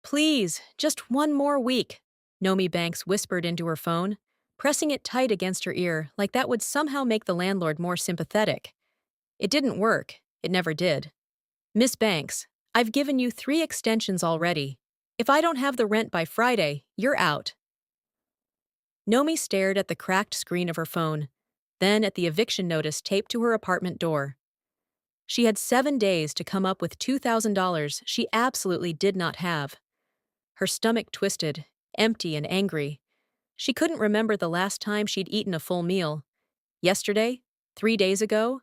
Please, just one more week, Noemi Banks whispered into her phone, pressing it tight against her ear like that would somehow make the landlord more sympathetic. It didn't work. It never did. Miss Banks, I've given you 3 extensions already. If I don't have the rent by Friday, you're out. Noemi stared at the cracked screen of her phone, then at the eviction notice taped to her apartment door. She had 7 days to come up with $2,000 she absolutely did not have. Her stomach twisted, empty and angry. She couldn't remember the last time she'd eaten a full meal. Yesterday? 3 days ago?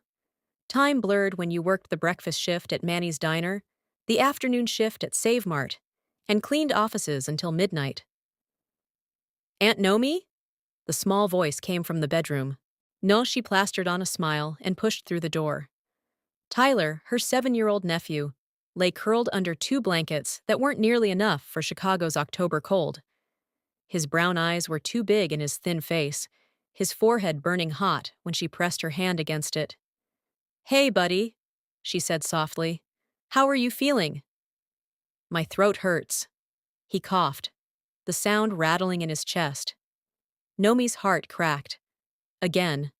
Time blurred when you worked the breakfast shift at Manny's Diner, the afternoon shift at Save Mart, and cleaned offices until midnight. Aunt Noemi? The small voice came from the bedroom. No, she plastered on a smile and pushed through the door. Tyler, her 7-year-old nephew, lay curled under 2 blankets that weren't nearly enough for Chicago's October cold. His brown eyes were too big in his thin face, his forehead burning hot when she pressed her hand against it. "Hey, buddy," she said softly. "How are you feeling?" "My throat hurts." He coughed, the sound rattling in his chest. Nomi's heart cracked. Again.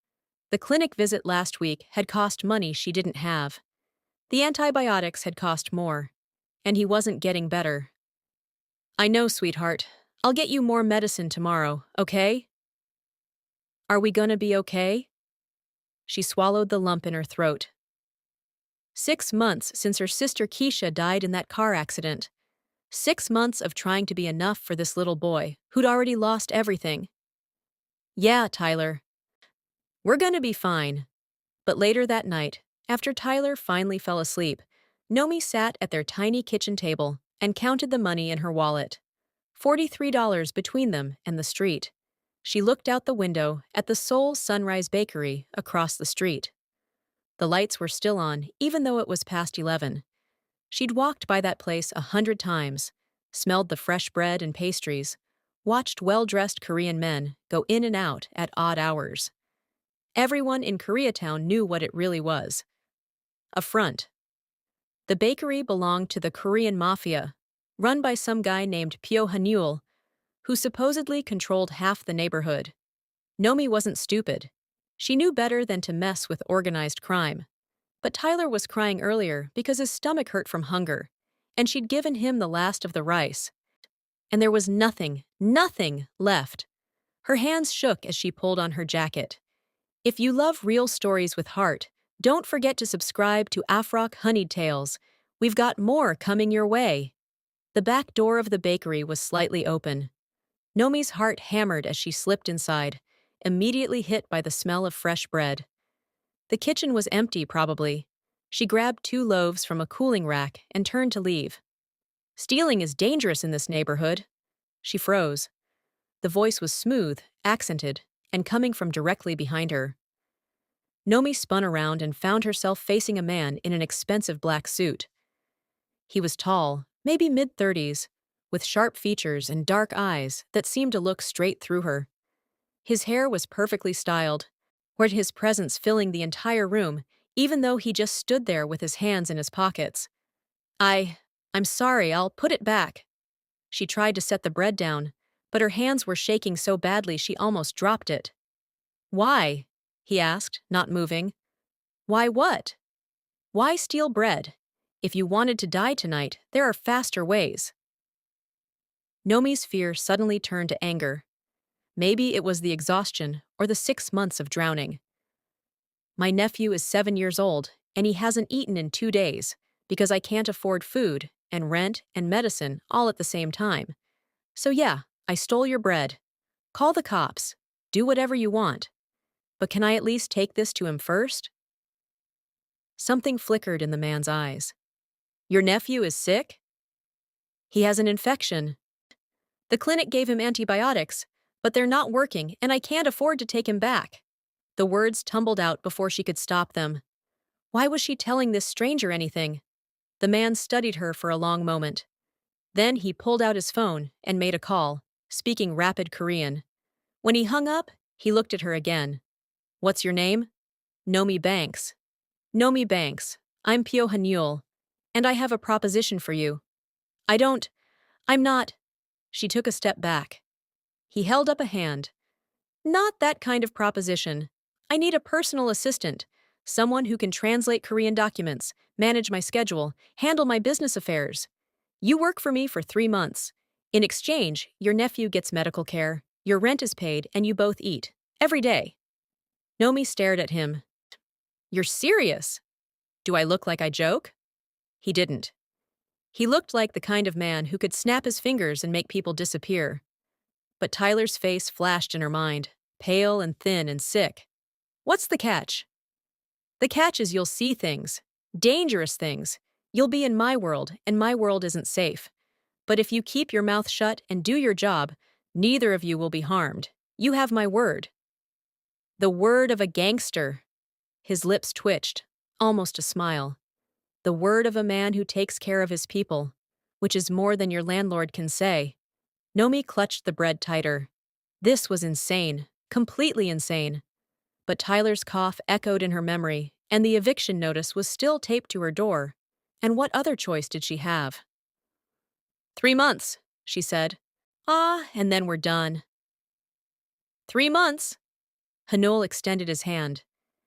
The clinic visit last week had cost money she didn't have. The antibiotics had cost more, and he wasn't getting better. "I know, sweetheart. I'll get you more medicine tomorrow, okay?" "Are we gonna be okay?" She swallowed the lump in her throat. 6 months since her sister Keisha died in that car accident. 6 months of trying to be enough for this little boy who'd already lost everything. "Yeah, Tyler. We're gonna be fine." But later that night, after Tyler finally fell asleep, Noemi sat at their tiny kitchen table and counted the money in her wallet. $43 between them and the street. She looked out the window at the Seoul Sunrise Bakery across the street. The lights were still on, even though it was past 11. She'd walked by that place 100 times, smelled the fresh bread and pastries, watched well-dressed Korean men go in and out at odd hours. Everyone in Koreatown knew what it really was. A front. The bakery belonged to the Korean Mafia, run by some guy named Pyo Haneul, who supposedly controlled half the neighborhood. Noemi wasn't stupid. She knew better than to mess with organized crime. But Tyler was crying earlier because his stomach hurt from hunger, and she'd given him the last of the rice. And there was nothing left. Her hands shook as she pulled on her jacket. If you love real stories with heart, don't forget to subscribe to Afrock Honeyed Tales. We've got more coming your way. The back door of the bakery was slightly open. Nomi's heart hammered as she slipped inside, immediately hit by the smell of fresh bread. The kitchen was empty, probably. She grabbed 2 loaves from a cooling rack and turned to leave. "Stealing is dangerous in this neighborhood." She froze. The voice was smooth, accented, and coming from directly behind her. Noemi spun around and found herself facing a man in an expensive black suit. He was tall, maybe mid-30s, with sharp features and dark eyes that seemed to look straight through her. His hair was perfectly styled, with his presence filling the entire room, even though he just stood there with his hands in his pockets. I'm sorry, I'll put it back." She tried to set the bread down, but her hands were shaking so badly she almost dropped it. "Why?" he asked, not moving. "Why what?" "Why steal bread? If you wanted to die tonight, there are faster ways." Nomi's fear suddenly turned to anger. Maybe it was the exhaustion or the 6 months of drowning. "My nephew is 7 years old, and he hasn't eaten in 2 days because I can't afford food and rent and medicine all at the same time. So yeah, I stole your bread. Call the cops. Do whatever you want. But can I at least take this to him first?" Something flickered in the man's eyes. "Your nephew is sick?" "He has an infection. The clinic gave him antibiotics, but they're not working and I can't afford to take him back." The words tumbled out before she could stop them. Why was she telling this stranger anything? The man studied her for a long moment. Then he pulled out his phone and made a call, speaking rapid Korean. When he hung up, he looked at her again. "What's your name?" "Noemi Banks." "Noemi Banks. I'm Pyo Haneul, and I have a proposition for you. I don't I'm not. She took a step back. He held up a hand. Not that kind of proposition. I need a personal assistant, someone who can translate Korean documents, manage my schedule, handle my business affairs. You work for me for 3 months. In exchange, your nephew gets medical care, your rent is paid, and you both eat. Every day. Nomi stared at him. You're serious? Do I look like I joke? He didn't. He looked like the kind of man who could snap his fingers and make people disappear. But Tyler's face flashed in her mind, pale and thin and sick. What's the catch? The catch is you'll see things. Dangerous things. You'll be in my world, and my world isn't safe. But if you keep your mouth shut and do your job, neither of you will be harmed. You have my word. The word of a gangster. His lips twitched, almost a smile. The word of a man who takes care of his people, which is more than your landlord can say. Nomi clutched the bread tighter. This was insane, completely insane. But Tyler's cough echoed in her memory, and the eviction notice was still taped to her door. And what other choice did she have? 3 months, she said. And then we're done. 3 months? Haneul extended his hand.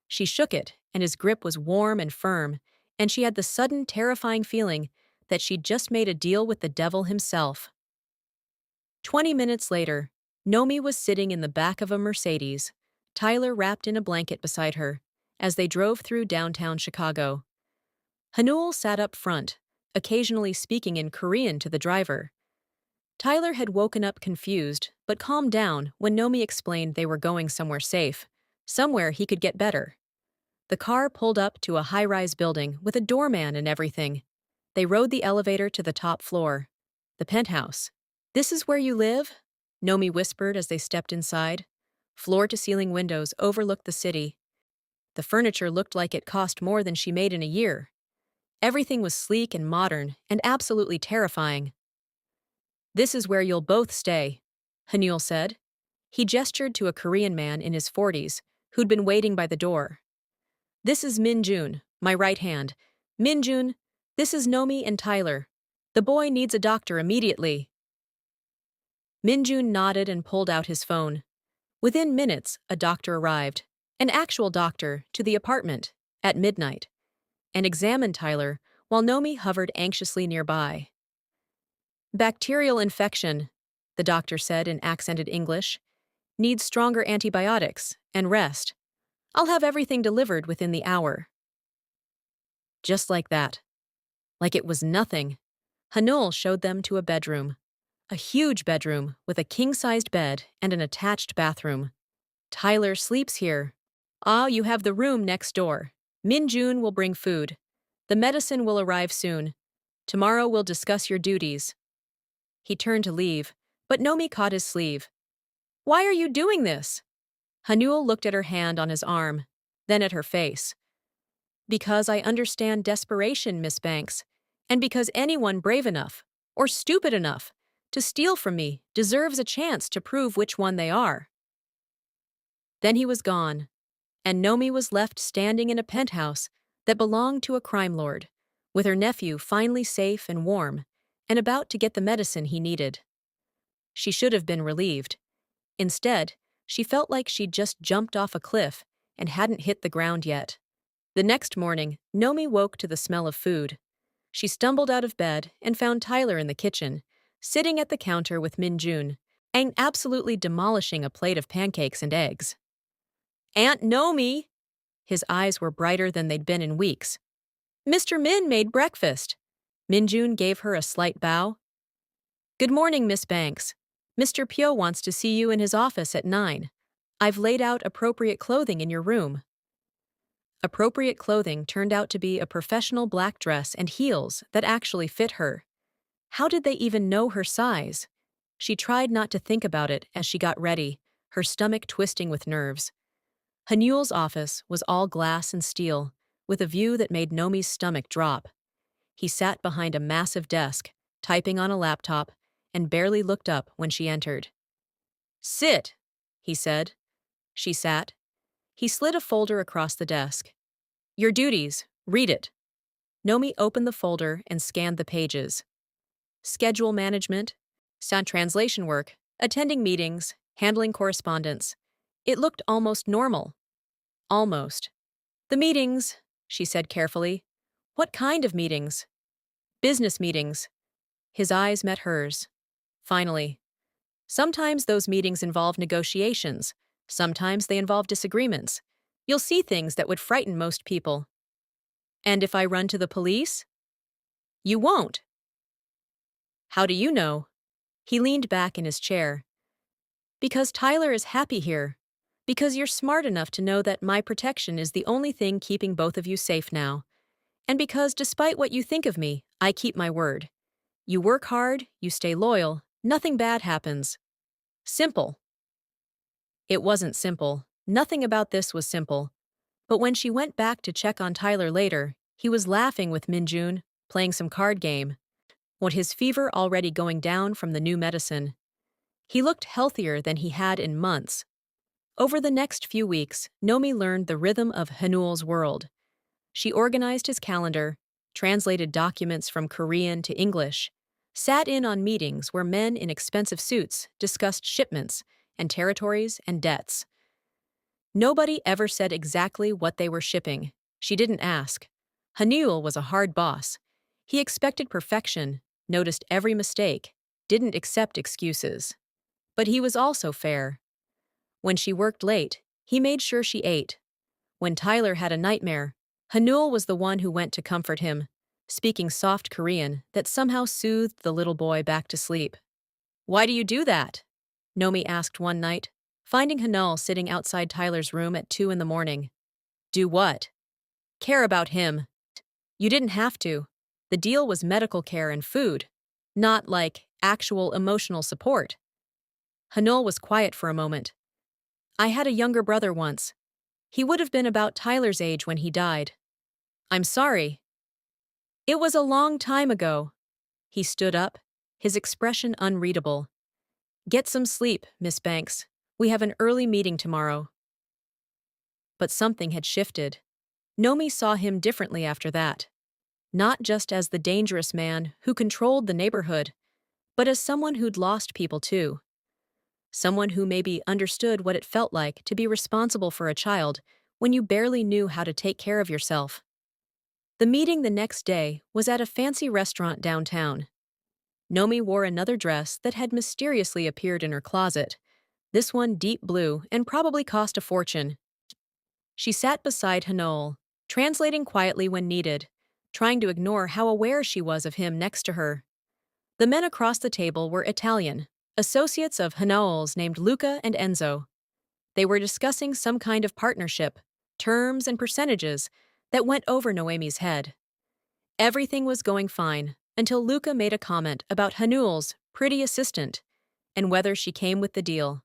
She shook it, and his grip was warm and firm, and she had the sudden, terrifying feeling that she'd just made a deal with the devil himself. 20 minutes later, Nomi was sitting in the back of a Mercedes, Tyler wrapped in a blanket beside her, as they drove through downtown Chicago. Haneul sat up front, occasionally speaking in Korean to the driver. Tyler had woken up confused, but calmed down when Nomi explained they were going somewhere safe, somewhere he could get better. The car pulled up to a high-rise building with a doorman and everything. They rode the elevator to the top floor. The penthouse. This is where you live? Nomi whispered as they stepped inside. Floor-to-ceiling windows overlooked the city. The furniture looked like it cost more than she made in a year. Everything was sleek and modern and absolutely terrifying. This is where you'll both stay, Haneul said. He gestured to a Korean man in his 40s who'd been waiting by the door. This is Min-jun, my right hand. Min-jun, this is Nomi and Tyler. The boy needs a doctor immediately. Min-jun nodded and pulled out his phone. Within minutes, a doctor arrived, an actual doctor, to the apartment, at midnight, and examined Tyler while Nomi hovered anxiously nearby. Bacterial infection, the doctor said in accented English. Needs stronger antibiotics and rest. I'll have everything delivered within the hour. Just like that. Like it was nothing. Haneul showed them to a bedroom. A huge bedroom with a king-sized bed and an attached bathroom. Tyler sleeps here. You have the room next door. Min-jun will bring food. The medicine will arrive soon. Tomorrow we'll discuss your duties. He turned to leave, but Nomi caught his sleeve. Why are you doing this? Haneul looked at her hand on his arm, then at her face. Because I understand desperation, Miss Banks, and because anyone brave enough, or stupid enough, to steal from me deserves a chance to prove which one they are. Then he was gone, and Nomi was left standing in a penthouse that belonged to a crime lord, with her nephew finally safe and warm, and about to get the medicine he needed. She should have been relieved. Instead, she felt like she'd just jumped off a cliff and hadn't hit the ground yet. The next morning, Nomi woke to the smell of food. She stumbled out of bed and found Tyler in the kitchen, sitting at the counter with Min-jun, and absolutely demolishing a plate of pancakes and eggs. Aunt Nomi! His eyes were brighter than they'd been in weeks. Mr. Min made breakfast. Min-jun gave her a slight bow. Good morning, Miss Banks. Mr. Pyo wants to see you in his office at 9. I've laid out appropriate clothing in your room. Appropriate clothing turned out to be a professional black dress and heels that actually fit her. How did they even know her size? She tried not to think about it as she got ready, her stomach twisting with nerves. Haneul's office was all glass and steel, with a view that made Nomi's stomach drop. He sat behind a massive desk, typing on a laptop, and barely looked up when she entered. Sit, he said. She sat. He slid a folder across the desk. Your duties, read it. Nomi opened the folder and scanned the pages. schedule management, sound translation work, attending meetings, handling correspondence. It looked almost normal. Almost. The meetings, she said carefully. What kind of meetings? Business meetings. His eyes met hers. Finally. Sometimes those meetings involve negotiations. Sometimes they involve disagreements. You'll see things that would frighten most people. And if I run to the police? You won't. How do you know? He leaned back in his chair. Because Tyler is happy here. Because you're smart enough to know that my protection is the only thing keeping both of you safe now. And because despite what you think of me, I keep my word. You work hard, you stay loyal, nothing bad happens. Simple. It wasn't simple. Nothing about this was simple. But when she went back to check on Tyler later, he was laughing with Minjun, playing some card game. With his fever already going down from the new medicine. He looked healthier than he had in months. Over the next few weeks, Noemi learned the rhythm of Haneul's world. She organized his calendar, translated documents from Korean to English, sat in on meetings where men in expensive suits discussed shipments and territories and debts. Nobody ever said exactly what they were shipping. She didn't ask. Haneul was a hard boss. He expected perfection, noticed every mistake, didn't accept excuses. But he was also fair. When she worked late, he made sure she ate. When Tyler had a nightmare, Haneul was the one who went to comfort him, speaking soft Korean that somehow soothed the little boy back to sleep. Why do you do that? Noemi asked one night, finding Haneul sitting outside Tyler's room at 2 a.m. Do what? Care about him. You didn't have to. The deal was medical care and food, not like actual emotional support. Haneul was quiet for a moment. I had a younger brother once. He would have been about Tyler's age when he died. I'm sorry. It was a long time ago. He stood up, his expression unreadable. Get some sleep, Miss Banks. We have an early meeting tomorrow. But something had shifted. Noemi saw him differently after that. Not just as the dangerous man who controlled the neighborhood, but as someone who'd lost people too. Someone who maybe understood what it felt like to be responsible for a child when you barely knew how to take care of yourself. The meeting the next day was at a fancy restaurant downtown. Noemi wore another dress that had mysteriously appeared in her closet, this one deep blue and probably cost a fortune. She sat beside Haneul, translating quietly when needed, trying to ignore how aware she was of him next to her. The men across the table were Italian, associates of Haneul's named Luca and Enzo. They were discussing some kind of partnership, terms and percentages that went over Noemi's head. Everything was going fine until Luca made a comment about Haneul's pretty assistant and whether she came with the deal.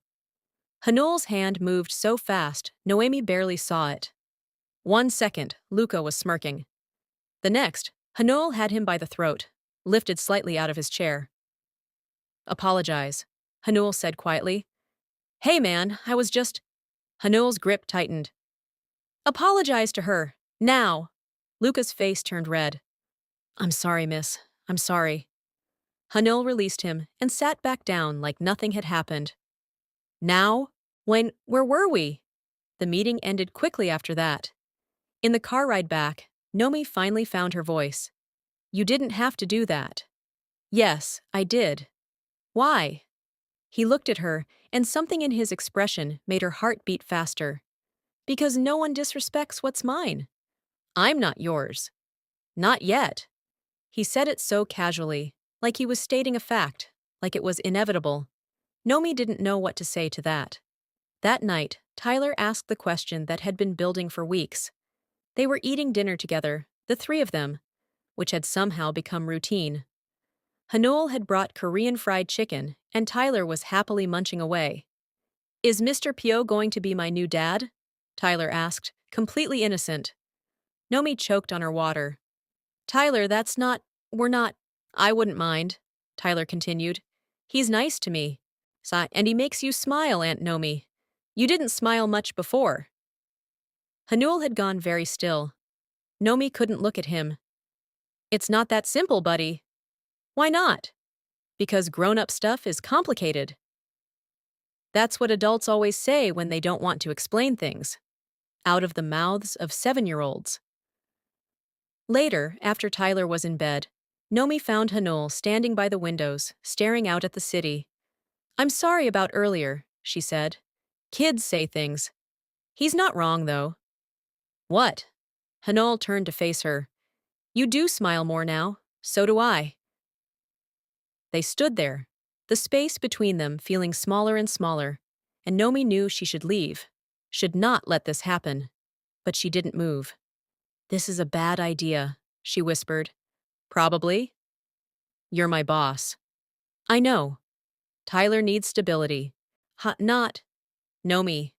Haneul's hand moved so fast, Noemi barely saw it. 1 second, Luca was smirking. The next, Haneul had him by the throat, lifted slightly out of his chair. Apologize, Haneul said quietly. Hey man, I was just... Haneul's grip tightened. Apologize to her, now. Luca's face turned red. I'm sorry, miss. I'm sorry. Haneul released him and sat back down like nothing had happened. Now? Where were we? The meeting ended quickly after that. In the car ride back, Noemi finally found her voice. You didn't have to do that. Yes, I did. Why? He looked at her, and something in his expression made her heart beat faster. Because no one disrespects what's mine. I'm not yours. Not yet. He said it so casually, like he was stating a fact, like it was inevitable. Noemi didn't know what to say to that. That night, Tyler asked the question that had been building for weeks. They were eating dinner together, the three of them, which had somehow become routine. Haneul had brought Korean fried chicken, and Tyler was happily munching away. Is Mr. Pyo going to be my new dad? Tyler asked, completely innocent. Noemi choked on her water. Tyler, we're not. I wouldn't mind, Tyler continued. He's nice to me. And he makes you smile, Aunt Noemi. You didn't smile much before. Haneul had gone very still. Noemi couldn't look at him. It's not that simple, buddy. Why not? Because grown-up stuff is complicated. That's what adults always say when they don't want to explain things. Out of the mouths of 7-year-olds. Later, after Tyler was in bed, Nomi found Haneul standing by the windows, staring out at the city. "I'm sorry about earlier," she said. "Kids say things. He's not wrong, though." "What?" Haneul turned to face her. "You do smile more now. So do I." They stood there, the space between them feeling smaller and smaller, and Nomi knew she should leave, should not let this happen. But she didn't move. "This is a bad idea," she whispered. "Probably. You're my boss." "I know. Tyler needs stability." Not. Nomi."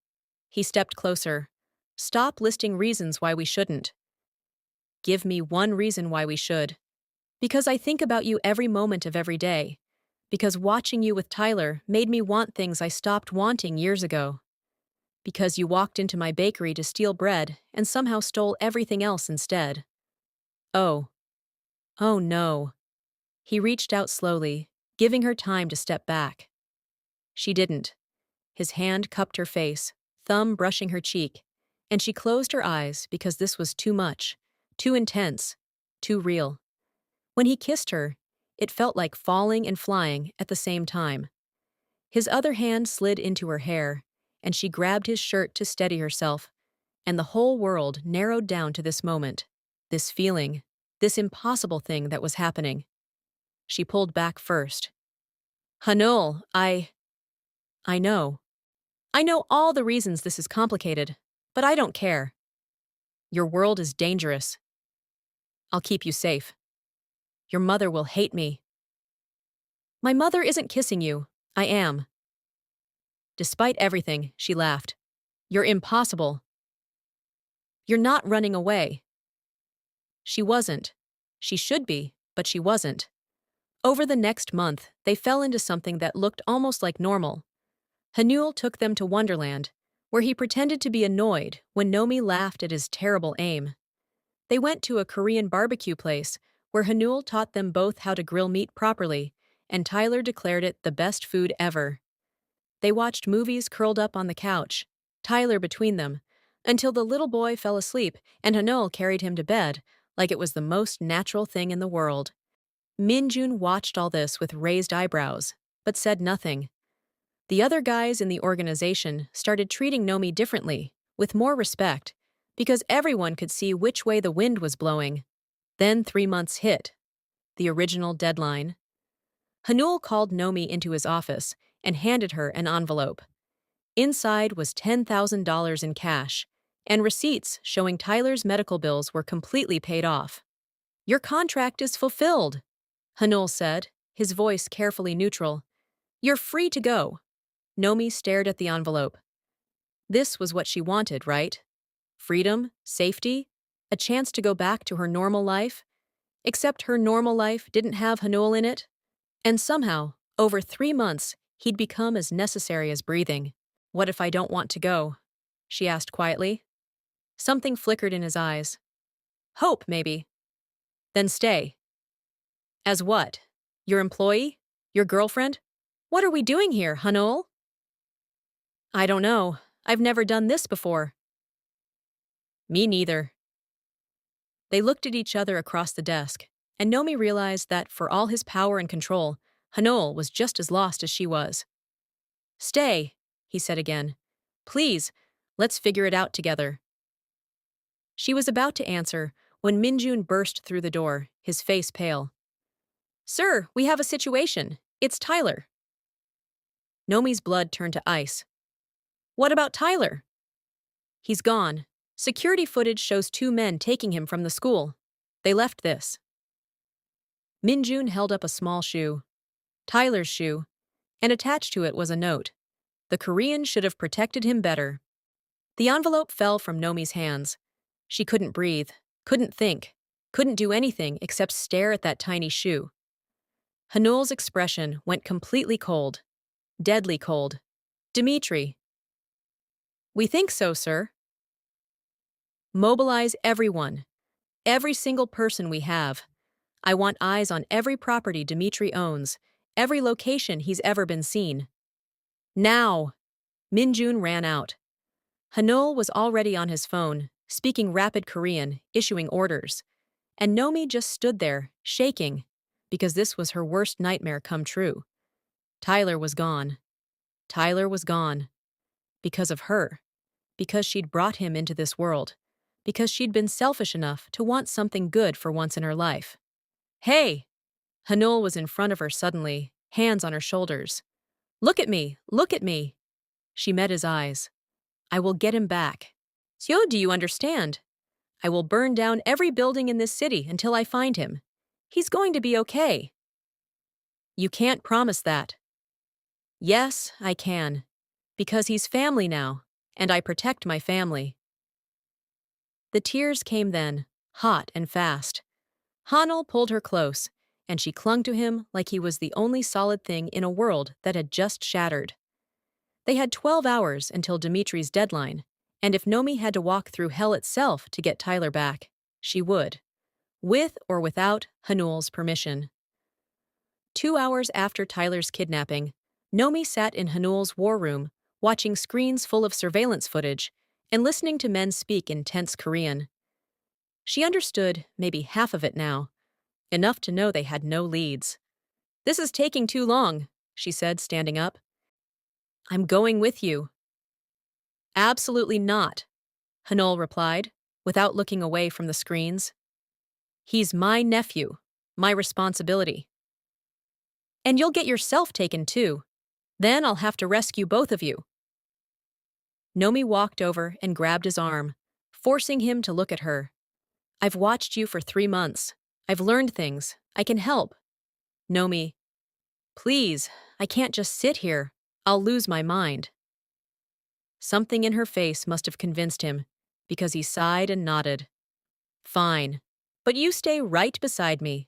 He stepped closer. "Stop listing reasons why we shouldn't." "Give me one reason why we should." "Because I think about you every moment of every day. Because watching you with Tyler made me want things I stopped wanting years ago. Because you walked into my bakery to steal bread and somehow stole everything else instead." "Oh. Oh no." He reached out slowly, giving her time to step back. She didn't. His hand cupped her face, thumb brushing her cheek, and she closed her eyes because this was too much, too intense, too real. When he kissed her, it felt like falling and flying at the same time. His other hand slid into her hair, and she grabbed his shirt to steady herself, and the whole world narrowed down to this moment, this feeling, this impossible thing that was happening. She pulled back first. "Haneul, I know. I know all the reasons this is complicated, but I don't care. Your world is dangerous. I'll keep you safe. Your mother will hate me." "My mother isn't kissing you. I am." Despite everything, she laughed. "You're impossible. You're not running away." She wasn't. She should be, but she wasn't. Over the next month, they fell into something that looked almost like normal. Haneul took them to Wonderland, where he pretended to be annoyed when Nomi laughed at his terrible aim. They went to a Korean barbecue place, where Haneul taught them both how to grill meat properly, and Tyler declared it the best food ever. They watched movies curled up on the couch, Tyler between them, until the little boy fell asleep and Haneul carried him to bed like it was the most natural thing in the world. Minjun watched all this with raised eyebrows, but said nothing. The other guys in the organization started treating Nomi differently, with more respect, because everyone could see which way the wind was blowing. Then 3 months hit. The original deadline. Haneul called Nomi into his office and handed her an envelope. Inside was $10,000 in cash, and receipts showing Tyler's medical bills were completely paid off. "Your contract is fulfilled," Haneul said, his voice carefully neutral. "You're free to go." Nomi stared at the envelope. This was what she wanted, right? Freedom, safety, a chance to go back to her normal life. Except her normal life didn't have Haneul in it. And somehow, over 3 months, he'd become as necessary as breathing. "What if I don't want to go?" she asked quietly. Something flickered in his eyes. "Hope, maybe." "Then stay." "As what? Your employee? Your girlfriend? What are we doing here, Haneul?" "I don't know. I've never done this before." "Me neither." They looked at each other across the desk, and Nomi realized that for all his power and control, Haneul was just as lost as she was. "Stay," he said again. "Please, let's figure it out together." She was about to answer when Minjun burst through the door, his face pale. "Sir, we have a situation. It's Tyler." Nomi's blood turned to ice. "What about Tyler?" "He's gone. Security footage shows 2 men taking him from the school. They left this." Minjun held up a small shoe. Tyler's shoe, and attached to it was a note. The Korean should have protected him better. The envelope fell from Nomi's hands. She couldn't breathe, couldn't think, couldn't do anything except stare at that tiny shoe. Haneul's expression went completely cold. Deadly cold. "Dmitri." "We think so, sir." "Mobilize everyone. Every single person we have. I want eyes on every property Dmitri owns, every location he's ever been seen. Now! Minjun ran out. Haneul was already on his phone, speaking rapid Korean, issuing orders. And Nomi just stood there, shaking, because this was her worst nightmare come true. Tyler was gone. Tyler was gone. Because of her. Because she'd brought him into this world. Because she'd been selfish enough to want something good for once in her life. Hey! Haneul was in front of her suddenly, hands on her shoulders. Look at me! Look at me! She met his eyes. I will get him back. Seo, do you understand? I will burn down every building in this city until I find him. He's going to be okay. You can't promise that. Yes, I can. Because he's family now, and I protect my family. The tears came then, hot and fast. Haneul pulled her close, and she clung to him like he was the only solid thing in a world that had just shattered. They had 12 hours until Dimitri's deadline, and if Nomi had to walk through hell itself to get Tyler back, she would. With or without Haneul's permission. 2 hours after Tyler's kidnapping, Nomi sat in Haneul's war room, watching screens full of surveillance footage and listening to men speak in tense Korean. She understood maybe half of it now, enough to know they had no leads. This is taking too long, she said, standing up. I'm going with you. Absolutely not, Haneul replied, without looking away from the screens. He's my nephew, my responsibility. And you'll get yourself taken too. Then I'll have to rescue both of you. Nomi walked over and grabbed his arm, forcing him to look at her. I've watched you for 3 months. I've learned things. I can help. Nomi, please, I can't just sit here. I'll lose my mind. Something in her face must have convinced him, because he sighed and nodded. Fine, but you stay right beside me.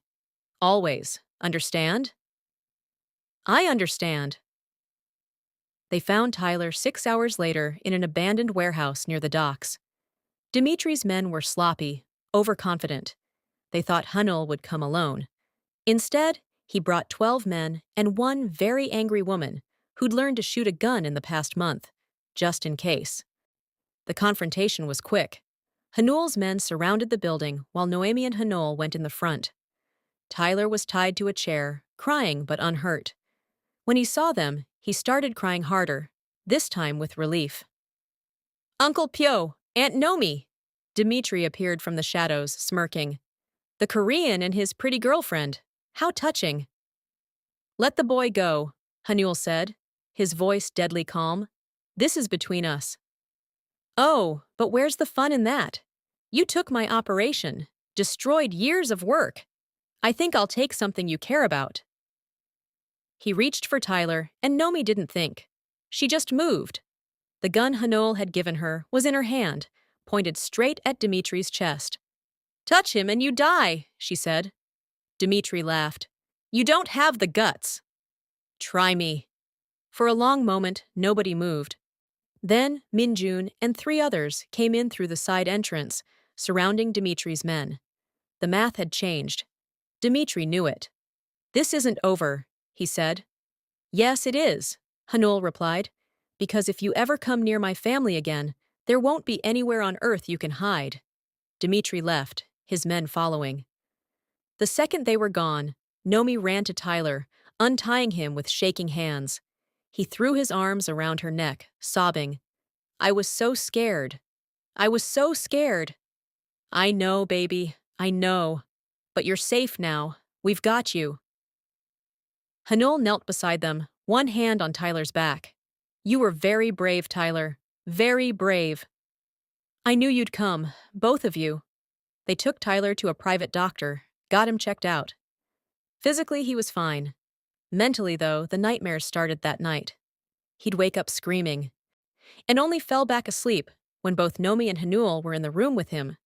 Always, understand? I understand. They found Tyler 6 hours later in an abandoned warehouse near the docks. Dimitri's men were sloppy, overconfident. They thought Haneul would come alone. Instead, he brought 12 men and one very angry woman who'd learned to shoot a gun in the past month, just in case. The confrontation was quick. Haneul's men surrounded the building while Noemi and Haneul went in the front. Tyler was tied to a chair, crying but unhurt. When he saw them, he started crying harder, this time with relief. Uncle Pyo, Aunt Noemi! Dimitri appeared from the shadows, smirking. The Korean and his pretty girlfriend. How touching. Let the boy go, Haneul said, his voice deadly calm. This is between us. Oh, but where's the fun in that? You took my operation, destroyed years of work. I think I'll take something you care about. He reached for Tyler, and Nomi didn't think. She just moved. The gun Haneul had given her was in her hand, pointed straight at Dimitri's chest. Touch him and you die, she said. Dimitri laughed. You don't have the guts. Try me. For a long moment, nobody moved. Then Minjun and 3 others came in through the side entrance, surrounding Dimitri's men. The math had changed. Dimitri knew it. This isn't over, he said. Yes, it is, Haneul replied, because if you ever come near my family again, there won't be anywhere on earth you can hide. Dimitri left, his men following. The second they were gone, Nomi ran to Tyler, untying him with shaking hands. He threw his arms around her neck, sobbing. I was so scared. I was so scared. I know, baby, I know. But you're safe now. We've got you. Haneul knelt beside them, one hand on Tyler's back. You were very brave, Tyler. Very brave. I knew you'd come, both of you. They took Tyler to a private doctor, got him checked out. Physically, he was fine. Mentally, though, the nightmares started that night. He'd wake up screaming, and only fell back asleep when both Nomi and Haneul were in the room with him.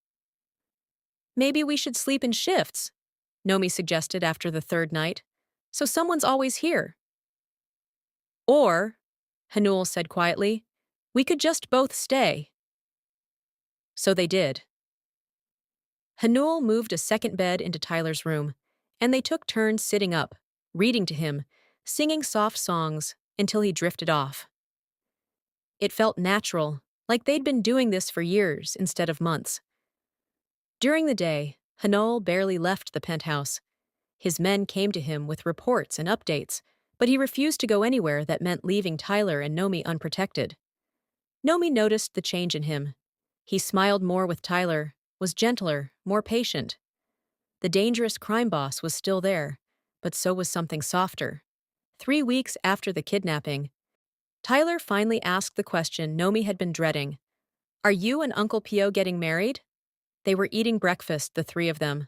Maybe we should sleep in shifts, Nomi suggested after the 3rd night, so someone's always here. Or, Haneul said quietly, we could just both stay. So they did. Haneul moved a second bed into Tyler's room, and they took turns sitting up, reading to him, singing soft songs until he drifted off. It felt natural, like they'd been doing this for years instead of months. During the day, Haneul barely left the penthouse. His men came to him with reports and updates, but he refused to go anywhere that meant leaving Tyler and Noemi unprotected. Noemi noticed the change in him. He smiled more with Tyler, was gentler, more patient. The dangerous crime boss was still there, but so was something softer. 3 weeks after the kidnapping, Tyler finally asked the question Noemi had been dreading. "Are you and Uncle Pyo getting married?" They were eating breakfast, the three of them.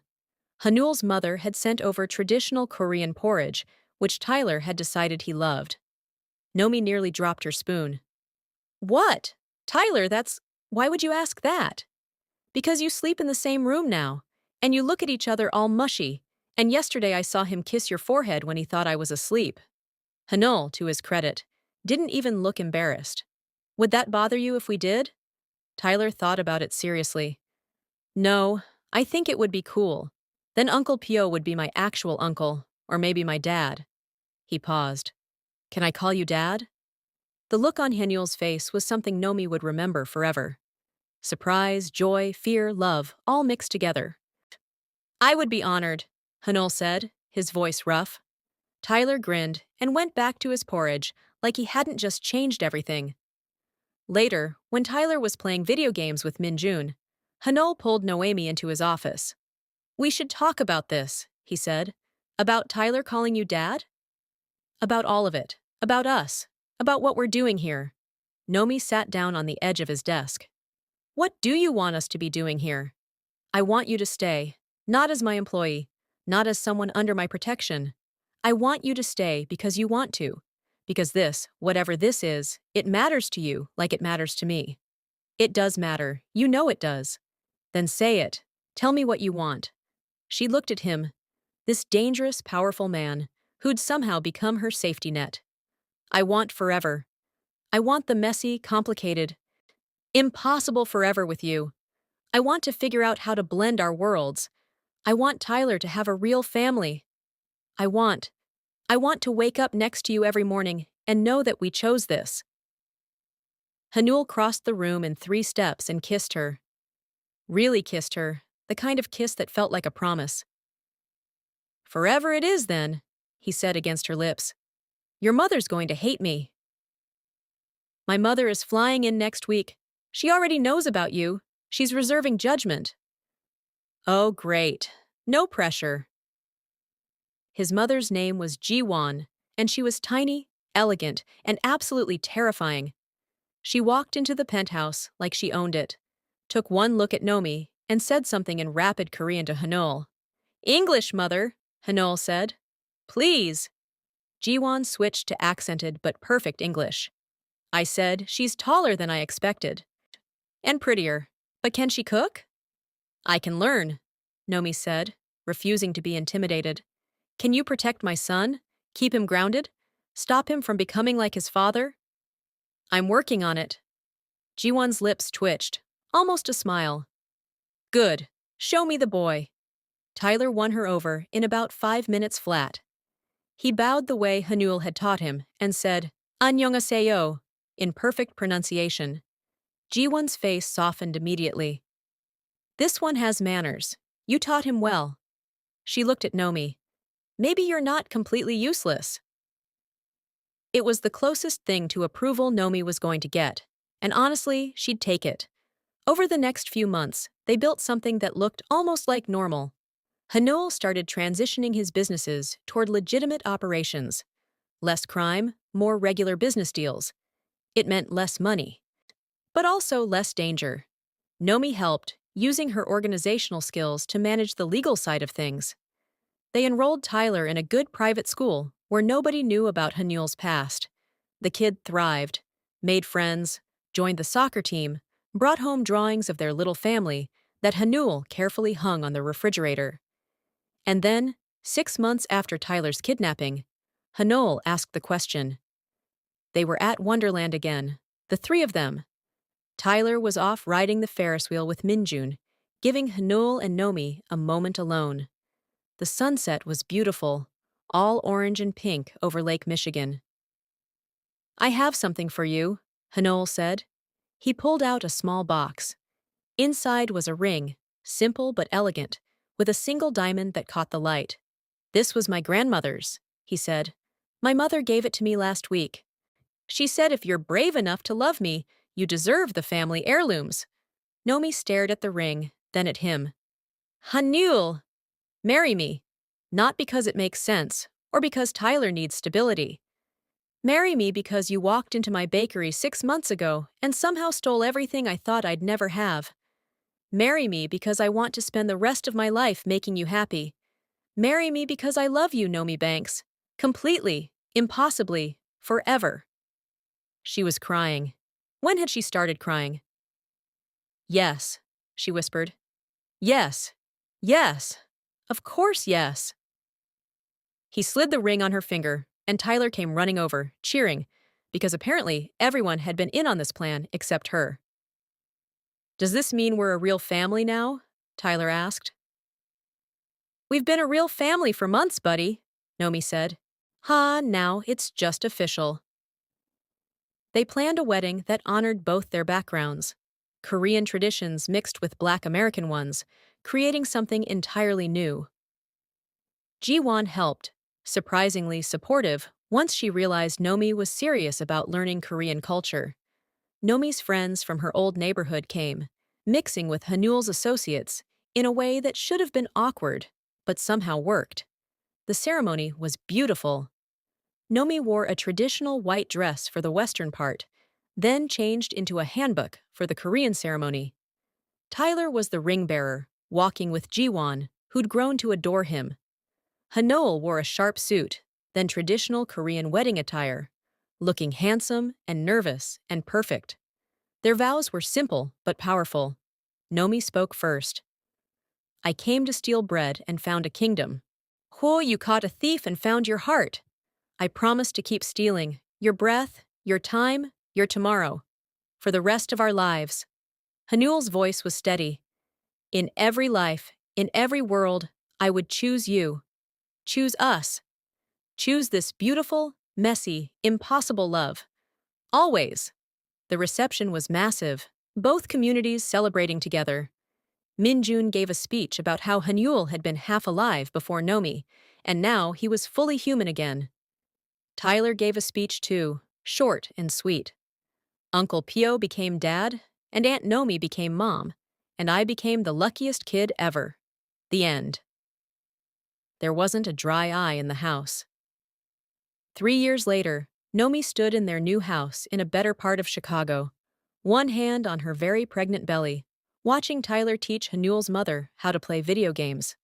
Haneul's mother had sent over traditional Korean porridge, which Tyler had decided he loved. Noemi nearly dropped her spoon. "What? Tyler, why would you ask that?" "Because you sleep in the same room now, and you look at each other all mushy, and yesterday I saw him kiss your forehead when he thought I was asleep." Haneul, to his credit, didn't even look embarrassed. "Would that bother you if we did?" Tyler thought about it seriously. "No, I think it would be cool. Then Uncle Pyo would be my actual uncle, or maybe my dad." He paused. "Can I call you Dad?" The look on Haneul's face was something Noemi would remember forever. Surprise, joy, fear, love, all mixed together. "I would be honored," Haneul said, his voice rough. Tyler grinned and went back to his porridge like he hadn't just changed everything. Later, when Tyler was playing video games with Minjun, Haneul pulled Noemi into his office. "We should talk about this," he said. "About Tyler calling you Dad?" "About all of it. About us. About what we're doing here." Noemi sat down on the edge of his desk. "What do you want us to be doing here?" "I want you to stay. Not as my employee. Not as someone under my protection. I want you to stay because you want to. Because this, whatever this is, it matters to you like it matters to me." "It does matter. You know it does." "Then say it. Tell me what you want." She looked at him, this dangerous, powerful man, who'd somehow become her safety net. "I want forever. I want the messy, complicated, impossible forever with you. I want to figure out how to blend our worlds. I want Tyler to have a real family. I want to wake up next to you every morning and know that we chose this." Haneul crossed the room in 3 steps and kissed her. Really kissed her, the kind of kiss that felt like a promise. "Forever it is, then," he said against her lips. "Your mother's going to hate me." "My mother is flying in next week. She already knows about you. She's reserving judgment." "Oh, great. No pressure." His mother's name was Ji-won, and she was tiny, elegant, and absolutely terrifying. She walked into the penthouse like she owned it, took one look at Noemi, and said something in rapid Korean to Haneul. "English, mother," Haneul said. "Please." Ji-won switched to accented but perfect English. "I said, she's taller than I expected. And prettier. But can she cook?" "I can learn," Noemi said, refusing to be intimidated. "Can you protect my son? Keep him grounded? Stop him from becoming like his father?" "I'm working on it." Ji-won's lips twitched, almost a smile. "Good. Show me the boy." Tyler won her over in about 5 minutes flat. He bowed the way Haneul had taught him and said, "Annyeonghaseyo," in perfect pronunciation. Ji-won's face softened immediately. "This one has manners. You taught him well." She looked at Noemi. "Maybe you're not completely useless." It was the closest thing to approval Noemi was going to get, and honestly, she'd take it. Over the next few months, they built something that looked almost like normal. Haneul started transitioning his businesses toward legitimate operations. Less crime, more regular business deals. It meant less money, but also less danger. Noemi helped, using her organizational skills to manage the legal side of things. They enrolled Tyler in a good private school where nobody knew about Haneul's past. The kid thrived, made friends, joined the soccer team, brought home drawings of their little family that Haneul carefully hung on the refrigerator. And then, 6 months after Tyler's kidnapping, Haneul asked the question. They were at Wonderland again, the 3 of them. Tyler was off riding the Ferris wheel with Minjun, giving Haneul and Noemi a moment alone. The sunset was beautiful, all orange and pink over Lake Michigan. I have something for you, Haneul said. He pulled out a small box. Inside was a ring, simple but elegant, with a single diamond that caught the light. This was my grandmother's, he said. My mother gave it to me last week. She said if you're brave enough to love me, you deserve the family heirlooms. Noemi stared at the ring, then at him. Haneul! Marry me. Not because it makes sense, or because Tyler needs stability. Marry me because you walked into my bakery 6 months ago and somehow stole everything I thought I'd never have. Marry me because I want to spend the rest of my life making you happy. Marry me because I love you, Noemi Banks. Completely, impossibly, forever. She was crying. When had she started crying? Yes, she whispered. Yes. Yes. Of course, yes. He slid the ring on her finger, and Tyler came running over, cheering, because apparently everyone had been in on this plan except her. Does this mean we're a real family now? Tyler asked. We've been a real family for months, buddy, Noemi said. Now it's just official. They planned a wedding that honored both their backgrounds, Korean traditions mixed with Black American ones, creating something entirely new. Ji-won helped, surprisingly supportive, once she realized Noemi was serious about learning Korean culture. Nomi's friends from her old neighborhood came, mixing with Haneul's associates in a way that should have been awkward, but somehow worked. The ceremony was beautiful. Noemi wore a traditional white dress for the Western part, then changed into a hanbok for the Korean ceremony. Tyler was the ring bearer, walking with Ji-won, who'd grown to adore him. Haneul wore a sharp suit, then traditional Korean wedding attire, looking handsome and nervous and perfect. Their vows were simple but powerful. Noemi spoke first. I came to steal bread and found a kingdom. You caught a thief and found your heart. I promise to keep stealing your breath, your time, your tomorrow, for the rest of our lives. Haneul's voice was steady. In every life, in every world, I would choose you. Choose us. Choose this beautiful, messy, impossible love. Always. The reception was massive, both communities celebrating together. Min-jun gave a speech about how Haneul had been half alive before Noemi, and now he was fully human again. Tyler gave a speech too, short and sweet. Uncle Pyo became dad, and Aunt Noemi became mom, and I became the luckiest kid ever. The end. There wasn't a dry eye in the house. 3 years later, Noemi stood in their new house in a better part of Chicago, one hand on her very pregnant belly, watching Tyler teach Haneul's mother how to play video games.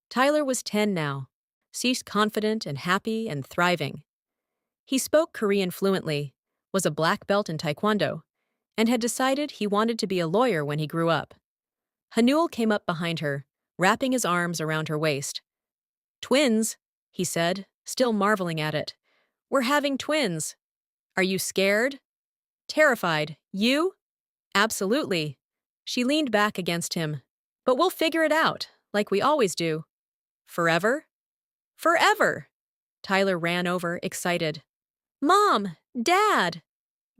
Tyler was 10 now, ceased confident and happy and thriving. He spoke Korean fluently, was a black belt in Taekwondo, and had decided he wanted to be a lawyer when he grew up. Haneul came up behind her, wrapping his arms around her waist. Twins, he said, still marveling at it. We're having twins. Are you scared? Terrified. You? Absolutely. She leaned back against him. But we'll figure it out, like we always do. Forever? Forever! Tyler ran over, excited. Mom! Dad!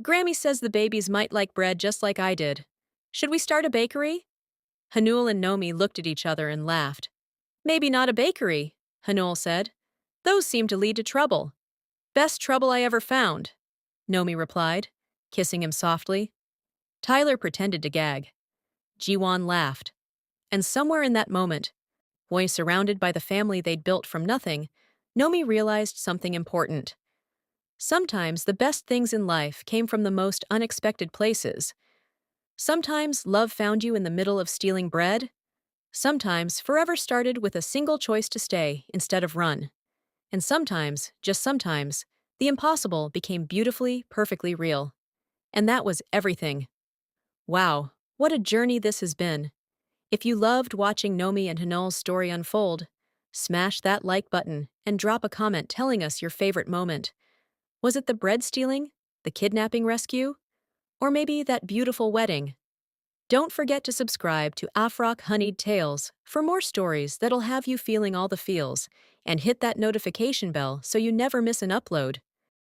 Grammy says the babies might like bread just like I did. Should we start a bakery? Haneul and Noemi looked at each other and laughed. Maybe not a bakery, Haneul said. Those seem to lead to trouble. Best trouble I ever found, Noemi replied, kissing him softly. Tyler pretended to gag. Ji-won laughed. And somewhere in that moment, when surrounded by the family they'd built from nothing, Noemi realized something important. Sometimes the best things in life came from the most unexpected places. Sometimes love found you in the middle of stealing bread. Sometimes forever started with a single choice to stay instead of run. And sometimes, just sometimes, the impossible became beautifully, perfectly real. And that was everything. Wow, what a journey this has been. If you loved watching Noemi and Haneul's story unfold, smash that like button and drop a comment telling us your favorite moment. Was it the bread stealing, the kidnapping rescue, or maybe that beautiful wedding? Don't forget to subscribe to Afrock Honeyed Tales for more stories that'll have you feeling all the feels, and hit that notification bell so you never miss an upload.